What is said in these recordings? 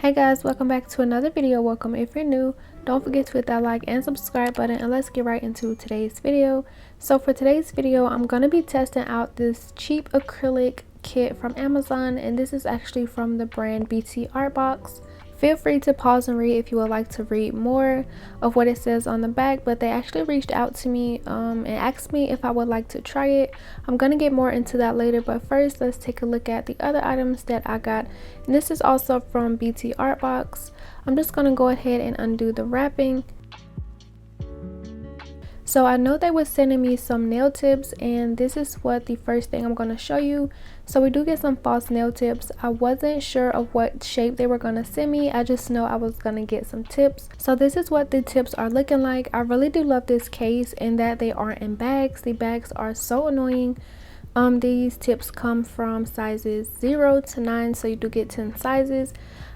Hey guys, welcome back to another video. Welcome if you're new. Don't forget to hit that like and subscribe button, and let's get right into today's video. So for today's video, I'm going to be testing out this cheap acrylic kit from Amazon, and this is actually from the brand BTArt Box. Feel free to pause and read if you would like to read more of what it says on the back, but they actually reached out to me and asked me if I would like to try it. I'm going to get more into that later, but first let's take a look at the other items that I got. And this is also from BTArt Box. I'm just going to go ahead and undo the wrapping. So I know they were sending me some nail tips, and this is what the first thing I'm going to show you. So we do get some false nail tips. I wasn't sure of what shape they were going to send me. I just know I was going to get some tips. So this is what the tips are looking like. I really do love this case and that they aren't in bags. The bags are so annoying. These tips come from sizes 0 to 9, so you do get 10 sizes.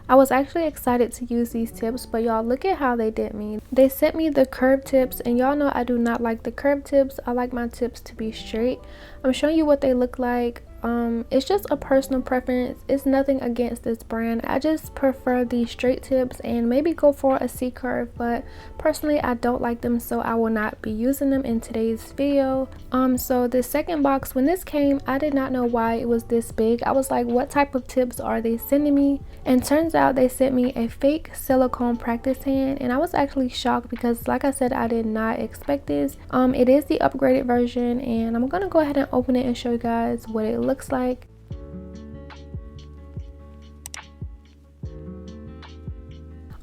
I was actually excited to use these tips, but y'all, look at how they did me. They sent me the curved tips, and y'all know I do not like the curved tips. I like my tips to be straight. I'm showing you what they look like. It's just a personal preference. It's nothing against this brand. I just prefer the straight tips and maybe go for a C curve, but personally I don't like them, so I will not be using them in today's video. So the second box, when this came, I did not know why it was this big. I was like, what type of tips are they sending me? And turns out they sent me a fake silicone practice hand, and I was actually shocked because, like I said, I did not expect this. It is the upgraded version, and I'm gonna go ahead and open it and show you guys what it looks like.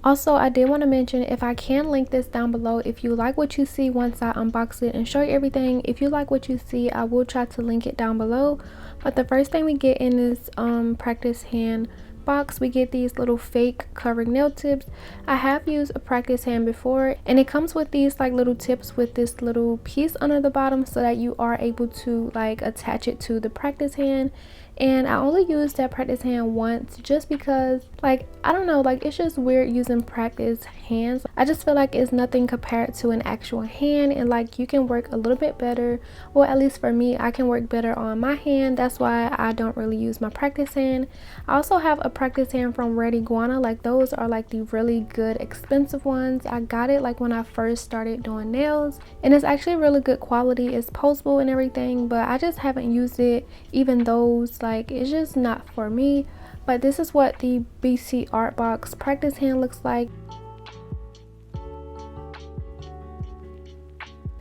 Also, I did want to mention, if I can link this down below, if you like what you see once I unbox it and show you everything, if you like what you see, I will try to link it down below. But the first thing we get in this practice hand box, we get these little fake covering nail tips. I have used a practice hand before, and it comes with these like little tips with this little piece under the bottom so that you are able to like attach it to the practice hand. And I only used that practice hand once just because, like, I don't know, like, it's just weird using practice hands. I just feel like it's nothing compared to an actual hand, and like you can work a little bit better, or at least for me, I can work better on my hand. That's why I don't really use my practice hand. I also have a practice hand from 𝓪𝓚𝓚. Like, those are like the really good expensive ones. I got it like when I first started doing nails, and it's actually really good quality. It's posable and everything, but I just haven't used it. Even those, like, it's just not for me. But this is what the BTArt Box practice hand looks like.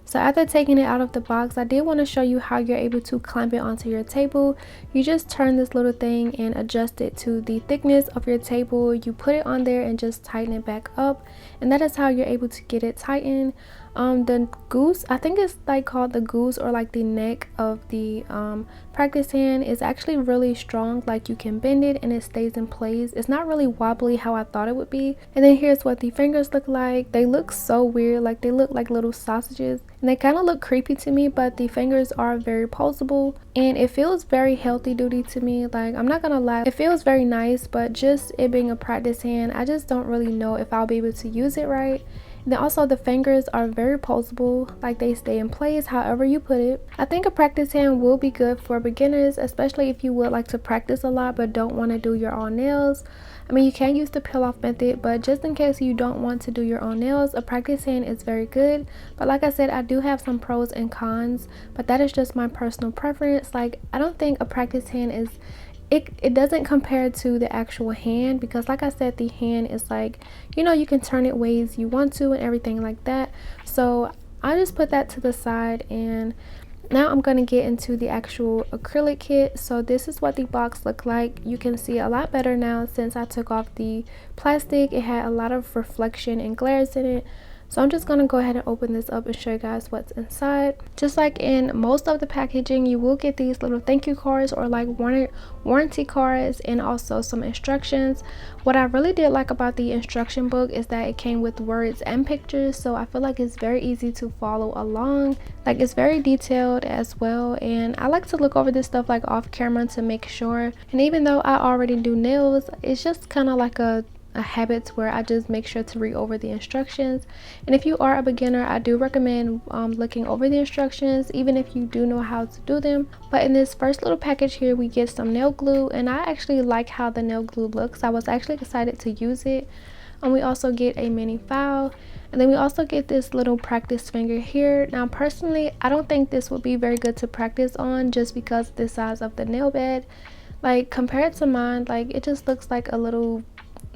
So after taking it out of the box, I did want to show you how you're able to clamp it onto your table. You just turn this little thing and adjust it to the thickness of your table. You put it on there and just tighten it back up, and that is how you're able to get it tightened. The goose, I think it's like called the goose, or like the neck of the practice hand, is actually really strong. Like, you can bend it and it stays in place. It's not really wobbly how I thought it would be. And then here's what the fingers look like. They look so weird. Like, they look like little sausages, and they kind of look creepy to me, but the fingers are very posable, and it feels very healthy duty to me. Like, I'm not gonna lie, it feels very nice, but just it being a practice hand, I just don't really know if I'll be able to use it right. And then also the fingers are very posable, like they stay in place however you put it. I think a practice hand will be good for beginners, especially if you would like to practice a lot but don't want to do your own nails. I mean, you can use the peel off method, but just in case you don't want to do your own nails, a practice hand is very good. But like I said, I do have some pros and cons, but that is just my personal preference. Like, I don't think a practice hand is, it doesn't compare to the actual hand, because like I said, the hand is like, you know, you can turn it ways you want to and everything like that. So I just put that to the side, and now I'm going to get into the actual acrylic kit. So this is what the box looked like. You can see a lot better now since I took off the plastic. It had a lot of reflection and glares in it. So I'm just going to go ahead and open this up and show you guys what's inside. Just like in most of the packaging, you will get these little thank you cards, or like warranty cards, and also some instructions. What I really did like about the instruction book is that it came with words and pictures, so I feel like it's very easy to follow along. Like, it's very detailed as well, and I like to look over this stuff like off camera to make sure. And even though I already do nails, it's just kind of like a a habit where I just make sure to read over the instructions. And if you are a beginner, I do recommend looking over the instructions, even if you do know how to do them. But in this first little package here, we get some nail glue, and I actually like how the nail glue looks. I was actually excited to use it. And we also get a mini file, and then we also get this little practice finger here. Now personally, I don't think this would be very good to practice on, just because of the size of the nail bed. Like compared to mine, like it just looks like a little,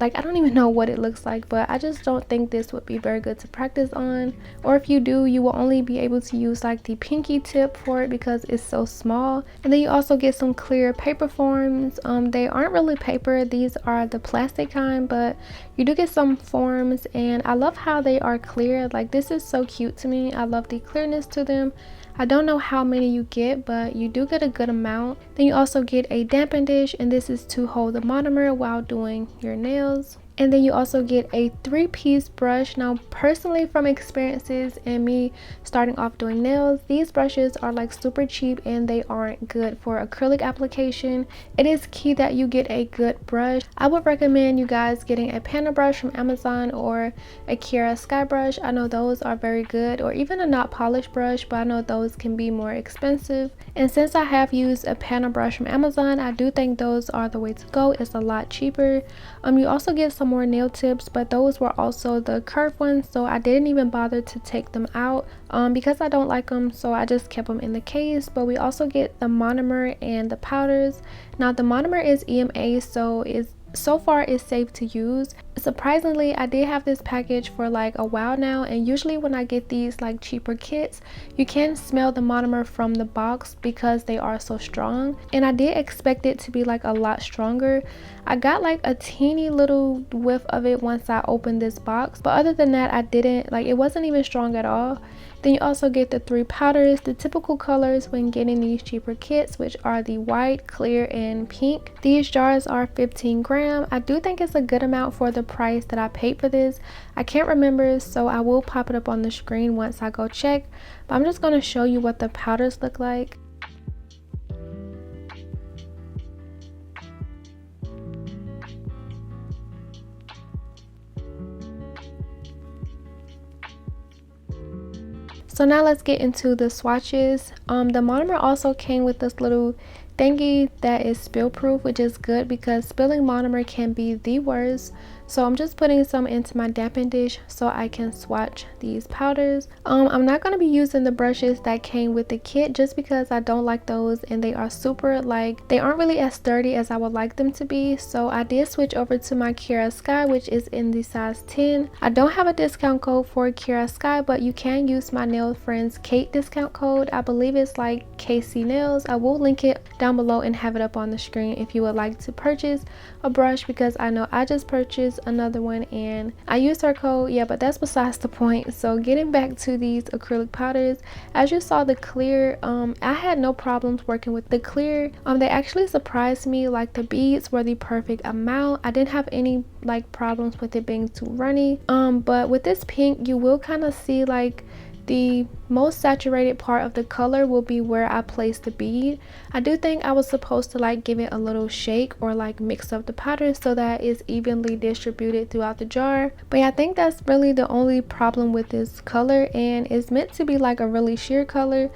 like I don't even know what it looks like, but I just don't think this would be very good to practice on. Or if you do, you will only be able to use like the pinky tip for it because it's so small. And then you also get some clear paper forms. They aren't really paper, these are the plastic kind, but you do get some forms, and I love how they are clear. Like this is so cute to me. I love the clearness to them. I don't know how many you get, but you do get a good amount. Then you also get a damping dish, and this is to hold the monomer while doing your nails. And then you also get a 3-piece brush. Now personally, from experiences and me starting off doing nails, these brushes are like super cheap and they aren't good for acrylic application. It is key that you get a good brush. I would recommend you guys getting a panel brush from Amazon or a Kiara Sky brush. I know those are very good, or even a not polished brush, but I know those can be more expensive. And since I have used a panel brush from Amazon, I do think those are the way to go. It's a lot cheaper. You also get some more nail tips, but those were also the curved ones, so I didn't even bother to take them out because I don't like them, so I just kept them in the case. But we also get the monomer and the powders. Now the monomer is EMA, so far it's safe to use. Surprisingly, I did have this package for like a while now, and usually when I get these like cheaper kits, you can smell the monomer from the box because they are so strong, and I did expect it to be like a lot stronger. I got like a teeny little whiff of it once I opened this box, but other than that, I didn't like, it wasn't even strong at all. Then you also get the 3 powders, the typical colors when getting these cheaper kits, which are the white, clear, and pink. These jars are 15 grams. I do think it's a good amount for the price that I paid for this. I can't remember, so I will pop it up on the screen once I go check. But I'm just going to show you what the powders look like. So now let's get into the swatches. The monomer also came with this little thingy that is spill proof, which is good because spilling monomer can be the worst. So I'm just putting some into my damping dish so I can swatch these powders. I'm not going to be using the brushes that came with the kit just because I don't like those, and they are super, like, they aren't really as sturdy as I would like them to be. So I did switch over to my Kiara Sky, which is in the size 10. I don't have a discount code for Kiara Sky, but you can use my nail friend's Kate discount code. I believe it's like KC Nails. I will link it down below and have it up on the screen if you would like to purchase a brush, because I know I just purchased another one and I used her code. Yeah, but that's besides the point. So getting back to these acrylic powders, as you saw, the clear, I had no problems working with the clear. They actually surprised me. Like the beads were the perfect amount. I didn't have any like problems with it being too runny. But with this pink, you will kind of see like the most saturated part of the color will be where I place the bead. I do think I was supposed to like give it a little shake or like mix up the powder so that it's evenly distributed throughout the jar. But yeah, I think that's really the only problem with this color, and it's meant to be like a really sheer color,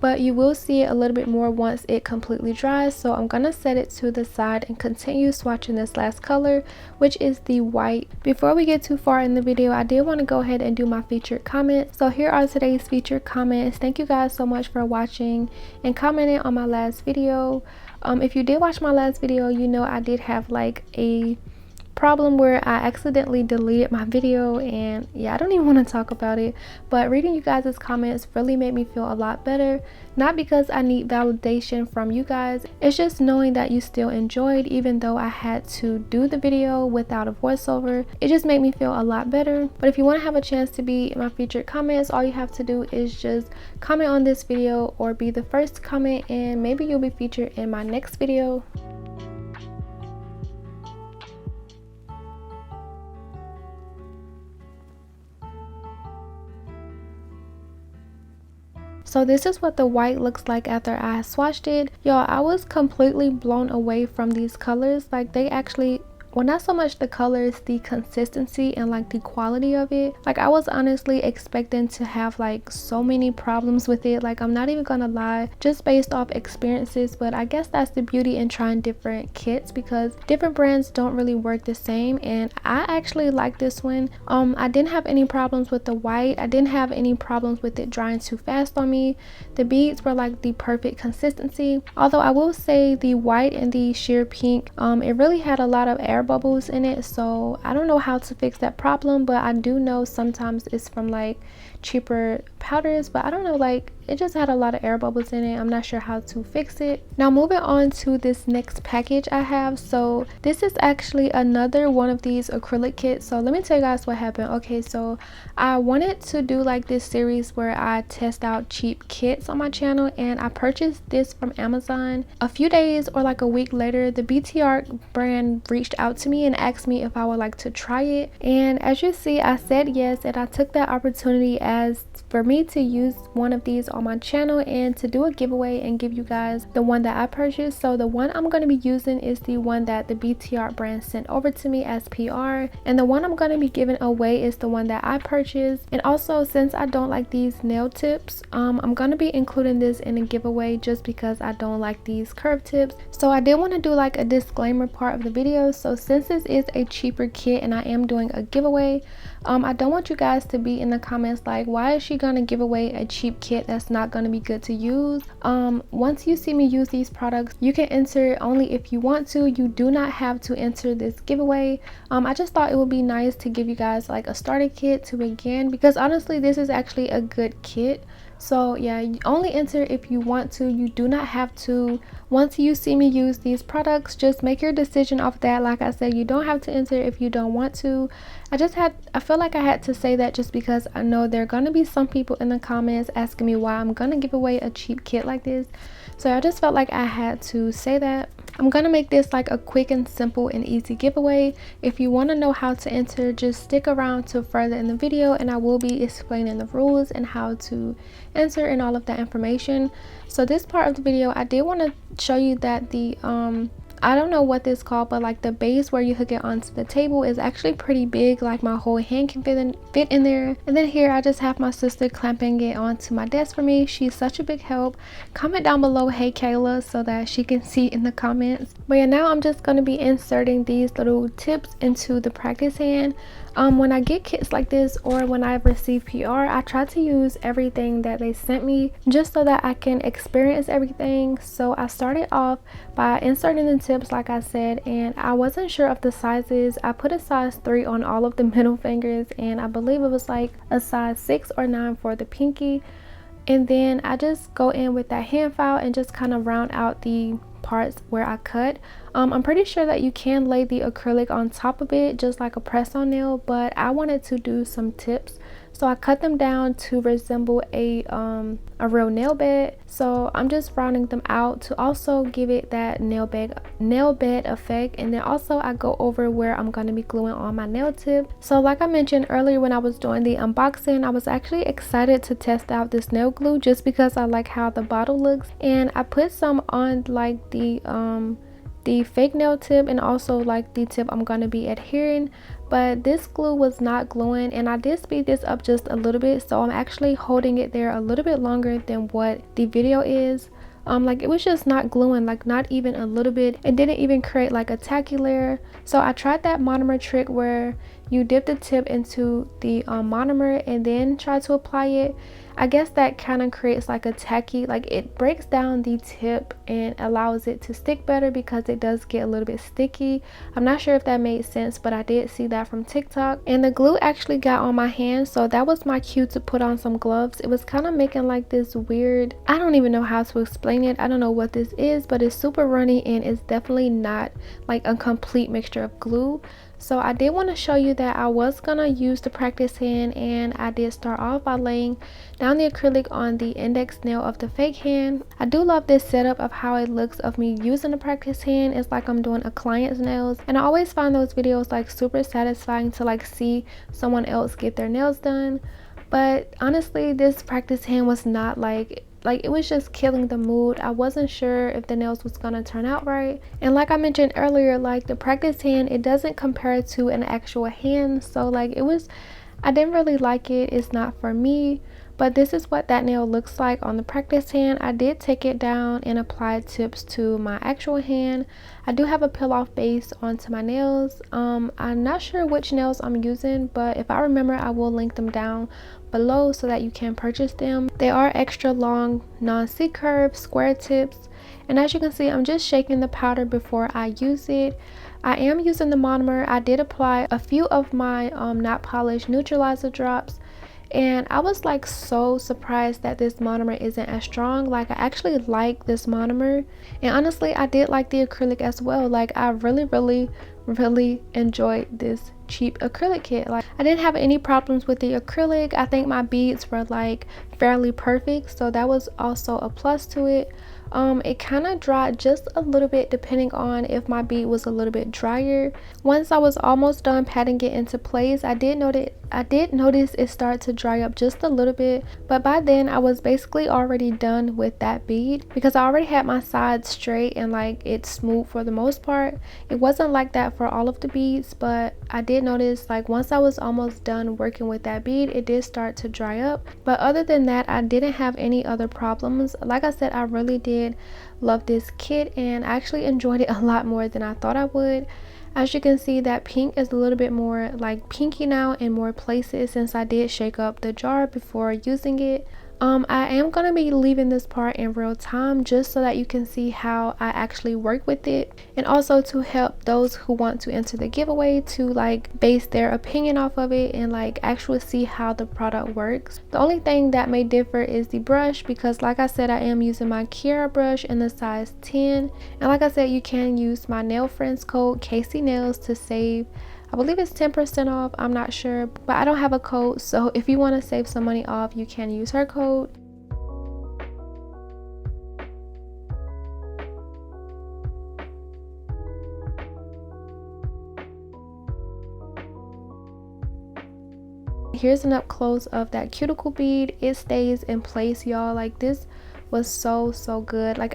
but you will see it a little bit more once it completely dries. So I'm gonna set it to the side and continue swatching this last color, which is the white. Before we get too far in the video, I did want to go ahead and do my featured comments. So here are today's featured comments. Thank you guys so much for watching and commenting on my last video. If you did watch my last video, you know I did have like a problem where I accidentally deleted my video, and yeah, I don't even want to talk about it, but reading you guys' comments really made me feel a lot better. Not because I need validation from you guys, it's just knowing that you still enjoyed even though I had to do the video without a voiceover. It just made me feel a lot better. But if you want to have a chance to be in my featured comments, all you have to do is just comment on this video or be the first to comment, and maybe you'll be featured in my next video. So this is what the white looks like after I swatched it. Y'all, I was completely blown away from these colors. Like they actually well, not so much the colors, the consistency and like the quality of it. Like I was honestly expecting to have like so many problems with it, like I'm not even gonna lie, just based off experiences. But I guess that's the beauty in trying different kits, because different brands don't really work the same, and I actually like this one. I didn't have any problems with the white. I didn't have any problems with it drying too fast on me. The beads were like the perfect consistency, although I will say the white and the sheer pink, it really had a lot of air bubbles in it, so I don't know how to fix that problem. But I do know sometimes it's from like cheaper powders, but I don't know, like it just had a lot of air bubbles in it. I'm not sure how to fix it. Now moving on to this next package I have. So this is actually another one of these acrylic kits. So let me tell you guys what happened. Okay, so I wanted to do like this series where I test out cheap kits on my channel, and I purchased this from Amazon. A few days or like a week later, the BTArt brand reached out to me and asked me if I would like to try it, and as you see, I said yes, and I took that opportunity as for me to use one of these on my channel and to do a giveaway and give you guys the one that I purchased. So the one I'm going to be using is the one that the BTArt brand sent over to me as PR, and the one I'm going to be giving away is the one that I purchased. And also, since I don't like these nail tips, I'm going to be including this in a giveaway just because I don't like these curved tips. So I did want to do like a disclaimer part of the video. So since this is a cheaper kit and I am doing a giveaway, I don't want you guys to be in the comments like, why is she gonna give away a cheap kit that's not gonna be good to use? Once you see me use these products, you can enter only if you want to. You do not have to enter this giveaway. I just thought it would be nice to give you guys like a starter kit to begin, because honestly this is actually a good kit. So yeah, you only enter if you want to. You do not have to. Once you see me use these products, just make your decision off that. Like I said, you don't have to enter if you don't want to. I feel like I had to say that just because I know there are going to be some people in the comments asking me why I'm going to give away a cheap kit like this. So I just felt like I had to say that. I'm gonna make this like a quick and simple and easy giveaway. If you want to know how to enter, just stick around to further in the video, and I will be explaining the rules and how to enter and all of that information. So this part of the video, I did want to show you that the I don't know what this is called, but like the base where you hook it onto the table is actually pretty big, like my whole hand can fit in there. And then here I just have my sister clamping it onto my desk for me. She's such a big help. Comment down below, hey Kayla, so that she can see in the comments. But yeah, now I'm just going to be inserting these little tips into the practice hand. When I get kits like this, or when I receive PR, I try to use everything that they sent me just so that I can experience everything. So I started off by inserting the tips like I said, and I wasn't sure of the sizes. I put a size 3 on all of the middle fingers, and I believe it was like a size 6 or 9 for the pinky. And then I just go in with that hand file and just kind of round out the parts where I cut. I'm pretty sure that you can lay the acrylic on top of it just like a press-on nail, but I wanted to do some tips, so I cut them down to resemble a real nail bed. So I'm just rounding them out to also give it that nail bed effect. And then also I go over where I'm going to be gluing on my nail tip. So like I mentioned earlier when I was doing the unboxing, I was actually excited to test out this nail glue just because I like how the bottle looks, and I put some on like the fake nail tip and also like the tip I'm going to be adhering. But this glue was not gluing, and I did speed this up just a little bit, so I'm actually holding it there a little bit longer than what the video is. Like it was just not gluing, like not even a little bit. It didn't even create like a tacky layer. So I tried that monomer trick where you dip the tip into the monomer and then try to apply it. I guess that kind of creates like a tacky, like it breaks down the tip and allows it to stick better because it does get a little bit sticky. I'm not sure if that made sense, but I did see that from TikTok. And the glue actually got on my hand, so that was my cue to put on some gloves. It was kind of making like this weird, I don't even know how to explain it. I don't know what this is, but it's super runny and it's definitely not like a complete mixture of glue. So I did want to show you that I was gonna use the practice hand, and I did start off by laying down the acrylic on the index nail of the fake hand. I do love this setup of how it looks of me using the practice hand. It's like I'm doing a client's nails, and I always find those videos like super satisfying to like see someone else get their nails done. But honestly, this practice hand was not like like it was just killing the mood. I wasn't sure if the nails was gonna turn out right, and like I mentioned earlier, like the practice hand, it doesn't compare to an actual hand, so like I didn't really like it. It's not for me. But this is what that nail looks like on the practice hand. I did take it down and apply tips to my actual hand. I do have a peel off base onto my nails. I'm not sure which nails I'm using, but if I remember, I will link them down below so that you can purchase them. They are extra long, non-C curve, square tips. And as you can see, I'm just shaking the powder before I use it. I am using the monomer. I did apply a few of my not polished neutralizer drops, and I was like so surprised that this monomer isn't as strong. Like I actually like this monomer, and honestly I did like the acrylic as well. Like I really enjoyed this cheap acrylic kit. Like I didn't have any problems with the acrylic. I think my beads were like fairly perfect, so that was also a plus to it. It kind of dried just a little bit depending on if my bead was a little bit drier. Once I was almost done patting it into place, I did notice it started to dry up just a little bit, but by then I was basically already done with that bead because I already had my sides straight and like it's smooth for the most part. It wasn't like that for all of the beads, but I did notice like once I was almost done working with that bead, it did start to dry up. But other than that, I didn't have any other problems. Like I said, I really did love this kit, and I actually enjoyed it a lot more than I thought I would. As you can see, that pink is a little bit more like pinky now in more places since I did shake up the jar before using it. I am going to be leaving this part in real time just so that you can see how I actually work with it, and also to help those who want to enter the giveaway to like base their opinion off of it and like actually see how the product works. The only thing that may differ is the brush, because like I said, I am using my Kiara brush in the size 10, and like I said, you can use my nail friends code Casey Nails to save, I believe it's 10% off, I'm not sure, but I don't have a code, so if you want to save some money off, you can use her code. Here's an up close of that cuticle bead. It stays in place, y'all. Like this was so good. Like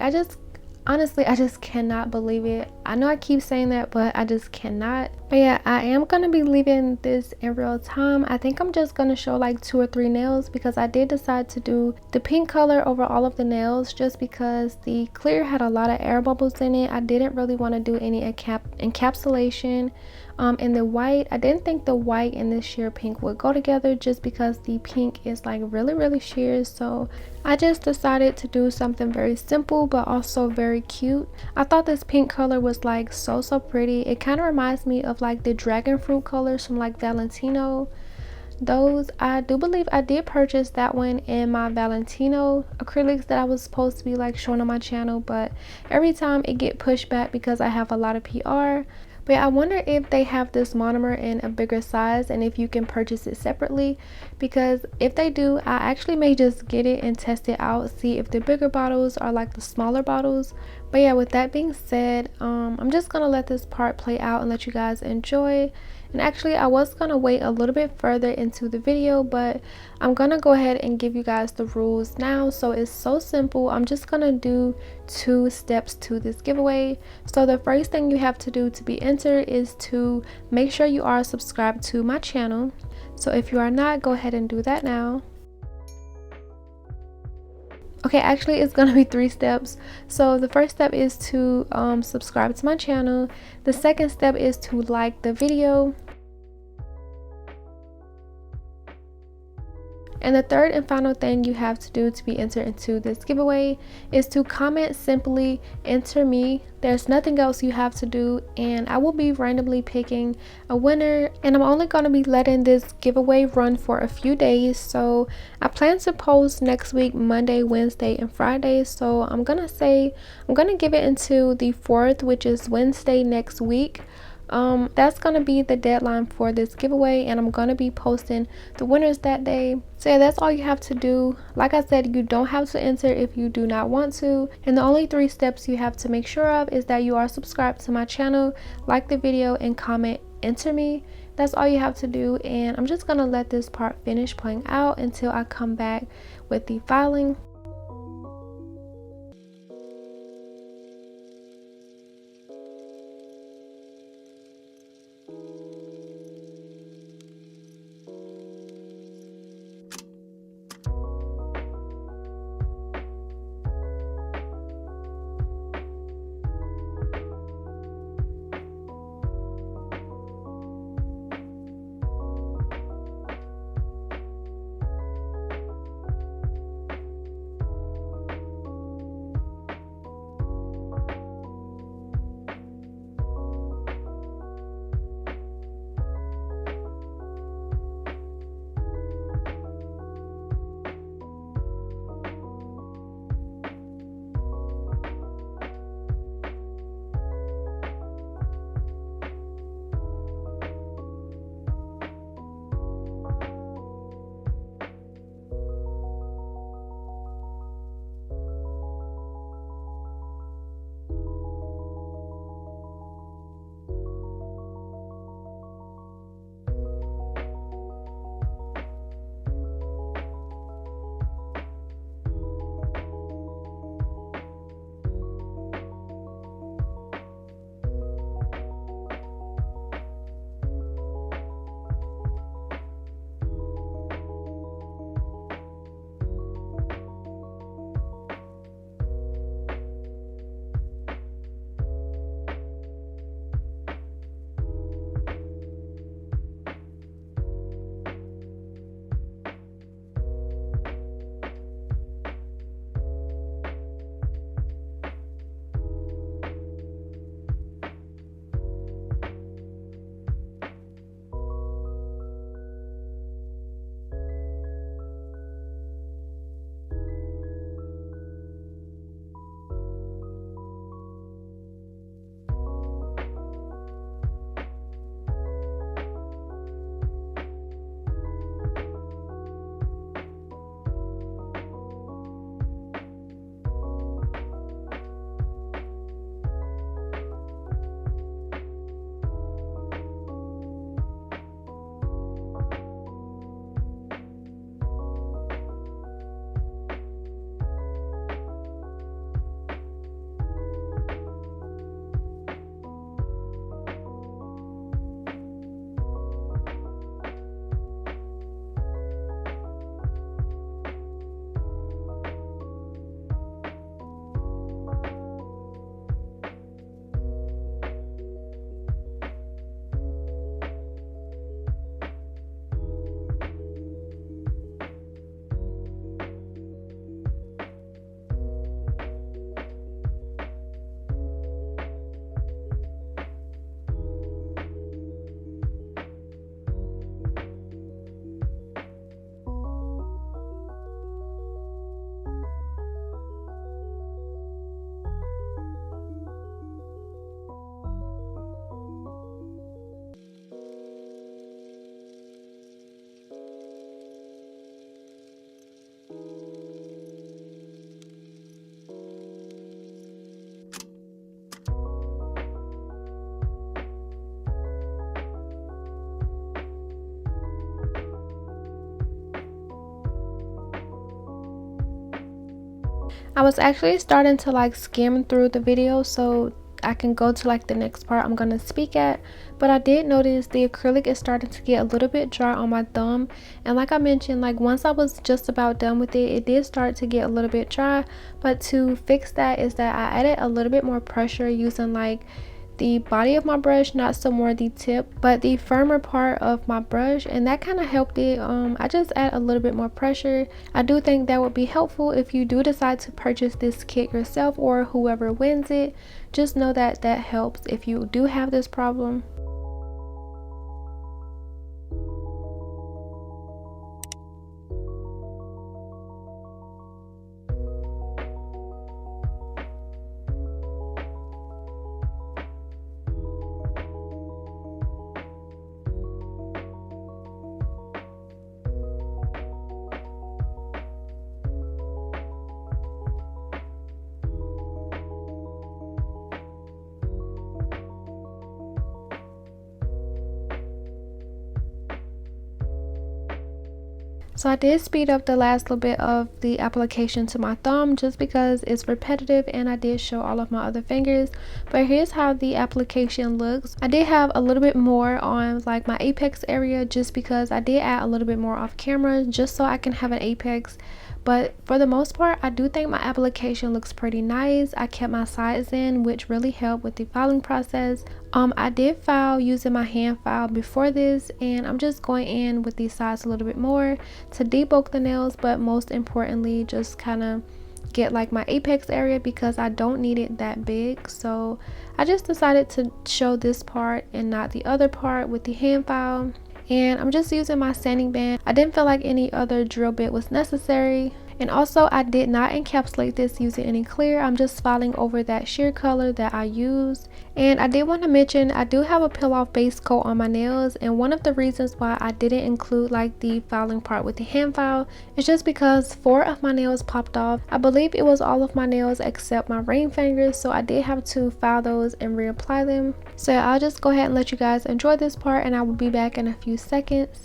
honestly, I just cannot believe it. I know I keep saying that, but I just cannot. But yeah, I am gonna be leaving this in real time. I think I'm just gonna show like 2 or 3 nails because I did decide to do the pink color over all of the nails just because the clear had a lot of air bubbles in it. I didn't really want to do any encapsulation. And the white, I didn't think the white and this sheer pink would go together just because the pink is like really sheer. So I just decided to do something very simple but also very cute. I thought this pink color was like so pretty. It kind of reminds me of like the dragon fruit colors from like Valentino. Those, I do believe I did purchase that one in my Valentino acrylics that I was supposed to be like showing on my channel, but every time it get pushed back because I have a lot of PR. But I wonder if they have this monomer in a bigger size and if you can purchase it separately, because if they do, I actually may just get it and test it out, see if the bigger bottles are like the smaller bottles. But yeah, with that being said, I'm just gonna let this part play out and let you guys enjoy. And actually, I was gonna wait a little bit further into the video, but I'm gonna go ahead and give you guys the rules now. So it's so simple. I'm just gonna do 2 steps to this giveaway. So the first thing you have to do to be entered is to make sure you are subscribed to my channel. So if you are not, go ahead and do that now. Okay, actually it's gonna be 3 steps. So the first step is to subscribe to my channel. The second step is to like the video. And the third and final thing you have to do to be entered into this giveaway is to comment simply "enter me." There's nothing else you have to do, and I will be randomly picking a winner, and I'm only going to be letting this giveaway run for a few days. So I plan to post next week, Monday, Wednesday, and Friday. So I'm gonna give it until the 4th, which is Wednesday next week. That's gonna be the deadline for this giveaway, and I'm gonna be posting the winners that day. So yeah, that's all you have to do. Like I said, you don't have to enter if you do not want to, and the only 3 steps you have to make sure of is that you are subscribed to my channel, like the video, and comment "enter me." That's all you have to do, and I'm just gonna let this part finish playing out until I come back with the filing. I was actually starting to like skim through the video so I can go to like the next part I'm gonna speak at, but I did notice the acrylic is starting to get a little bit dry on my thumb, and like I mentioned, like once I was just about done with it, it did start to get a little bit dry. But to fix that is that I added a little bit more pressure using like the body of my brush, not so more the tip but the firmer part of my brush, and that kind of helped it. I just add a little bit more pressure. I do think that would be helpful if you do decide to purchase this kit yourself or whoever wins it. Just know that that helps if you do have this problem. So I did speed up the last little bit of the application to my thumb just because it's repetitive, and I did show all of my other fingers. But here's how the application looks. I did have a little bit more on like my apex area just because I did add a little bit more off camera just so I can have an apex. But for the most part, I do think my application looks pretty nice. I kept my sides in, which really helped with the filing process. I did file using my hand file before this, and I'm just going in with these sides a little bit more to debulk the nails, but most importantly just kind of get like my apex area because I don't need it that big. So I just decided to show this part and not the other part with the hand file. And I'm just using my sanding band. I didn't feel like any other drill bit was necessary. And also I did not encapsulate this using any clear. I'm just filing over that sheer color that I used. And I did want to mention I do have a peel off base coat on my nails, and one of the reasons why I didn't include like the filing part with the hand file is just because 4 of my nails popped off. I believe it was all of my nails except my ring fingers, so I did have to file those and reapply them. So I'll just go ahead and let you guys enjoy this part, and I will be back in a few seconds.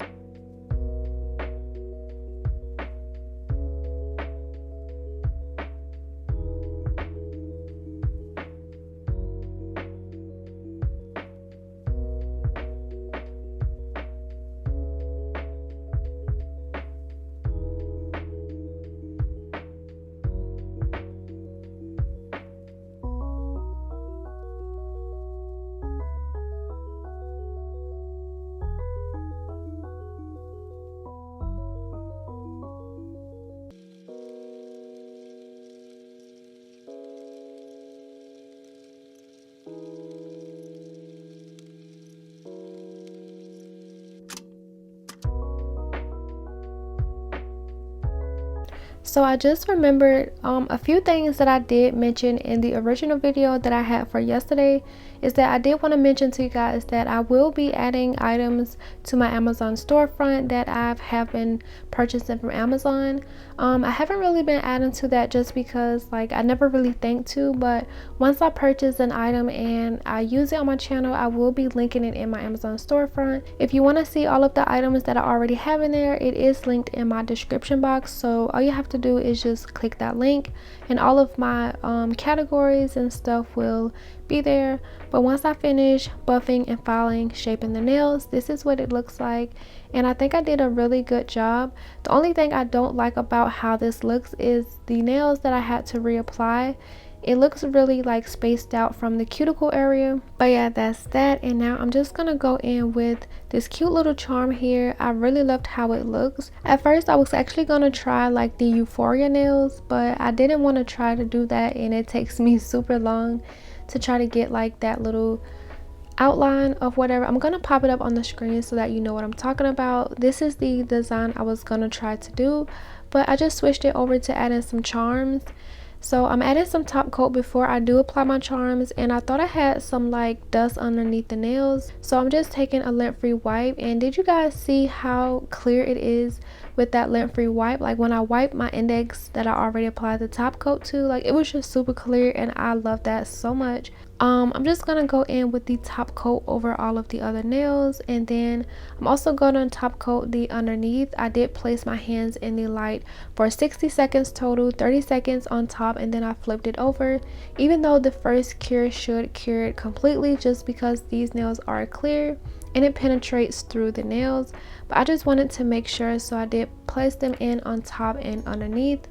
So I just remembered a few things that I did mention in the original video that I had for yesterday is that I did want to mention to you guys that I will be adding items to my Amazon storefront that I have been purchasing from Amazon. I haven't really been adding to that just because like I never really think to, but once I purchase an item and I use it on my channel, I will be linking it in my Amazon storefront. If you want to see all of the items that I already have in there, it is linked in my description box, so all you have to do is just click that link and all of my categories and stuff will be there. But once I finish buffing and filing, shaping the nails, this is what it looks like, and I think I did a really good job. The only thing I don't like about how this looks is the nails that I had to reapply. It looks really like spaced out from the cuticle area. But yeah, that's that. And now I'm just gonna go in with this cute little charm here. I really loved how it looks. At first I was actually gonna try like the Euphoria nails, but I didn't want to try to do that, and it takes me super long to try to get like that little outline of whatever. I'm gonna pop it up on the screen so that you know what I'm talking about. This is the design I was gonna try to do, but I just switched it over to adding some charms. So I'm adding some top coat before I do apply my charms, and I thought I had some like dust underneath the nails, so I'm just taking a lint-free wipe. And did you guys see how clear it is with that lint-free wipe? Like when I wipe my index that I already applied the top coat to, like it was just super clear, and I love that so much. I'm just gonna go in with the top coat over all of the other nails, and then I'm also gonna top coat the underneath. I did place my hands in the light for 60 seconds total, 30 seconds on top, and then I flipped it over. Even though the first cure should cure it completely, just because these nails are clear and it penetrates through the nails, but I just wanted to make sure, so I did place them in on top and underneath.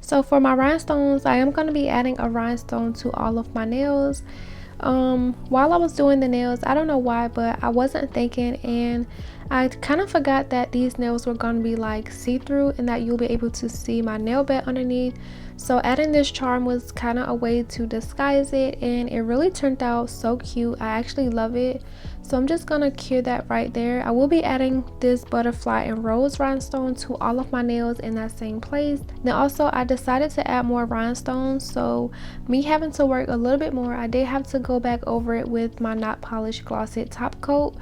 So for my rhinestones, I am going to be adding a rhinestone to all of my nails. While I was doing the nails, I don't know why, but I wasn't thinking, and I kind of forgot that these nails were going to be like see-through and that you'll be able to see my nail bed underneath. So adding this charm was kind of a way to disguise it, and it really turned out so cute. I actually love it. So I'm just gonna cure that right there. I will be adding this butterfly and rose rhinestone to all of my nails in that same place. Then also I decided to add more rhinestones, so me having to work a little bit more, I did have to go back over it with my not polished gloss it top coat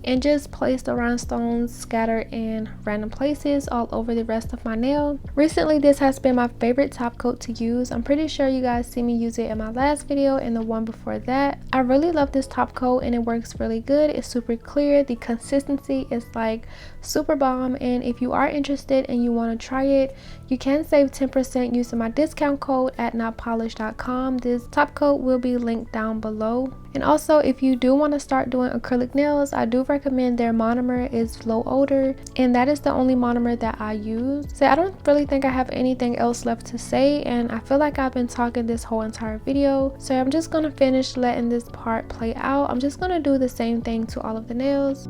and just place the rhinestones scattered in random places all over the rest of my nail. Recently, this has been my favorite top coat to use. I'm pretty sure you guys see me use it in my last video and the one before that. I really love this top coat and it works really good. It's super clear. The consistency is like super bomb, and if you are interested and you want to try it, you can save 10% using my discount code at notpolished.com. This top coat will be linked down below. And also, if you do want to start doing acrylic nails, I do recommend their monomer is low odor, and that is the only monomer that I use. So I don't really think I have anything else left to say, and I feel like I've been talking this whole entire video. So I'm just gonna finish letting this part play out. I'm just gonna do the same thing to all of the nails.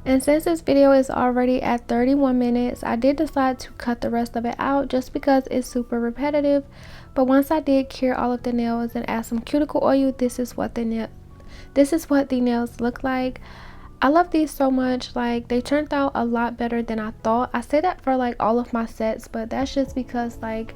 And since this video is already at 31 minutes, I did decide to cut the rest of it out just because it's super repetitive. But once I did cure all of the nails and add some cuticle oil, this is what the nails look like. I love these so much. Like, they turned out a lot better than I thought. I say that for like all of my sets, but that's just because like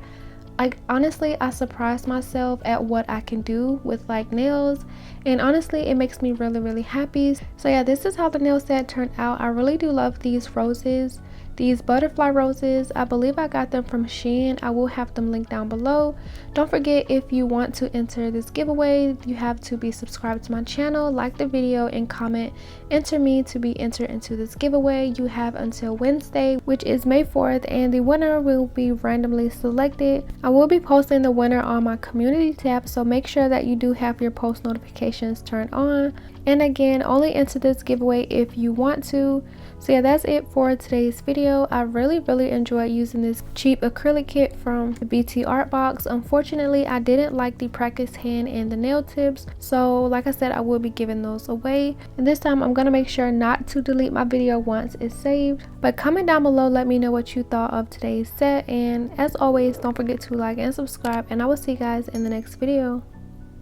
honestly, I surprised myself at what I can do with like nails, and honestly it makes me really happy. So yeah, this is how the nail set turned out. I really do love these roses, these butterfly roses. I believe I got them from Shein. I will have them linked down below. Don't forget, if you want to enter this giveaway, you have to be subscribed to my channel, like the video, and comment enter me to be entered into this giveaway. You have until Wednesday, which is May 4th, and the winner will be randomly selected. I will be posting the winner on my community tab, so make sure that you do have your post notifications turned on. And again, only enter this giveaway if you want to. So yeah, that's it for today's video. I really enjoyed using this cheap acrylic kit from the BTArt Box. Unfortunately, I didn't like the practice hand and the nail tips, so like I said, I will be giving those away. And this time I'm gonna make sure not to delete my video once it's saved. But comment down below, let me know what you thought of today's set, and as always, don't forget to like and subscribe, and I will see you guys in the next video.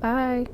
Bye.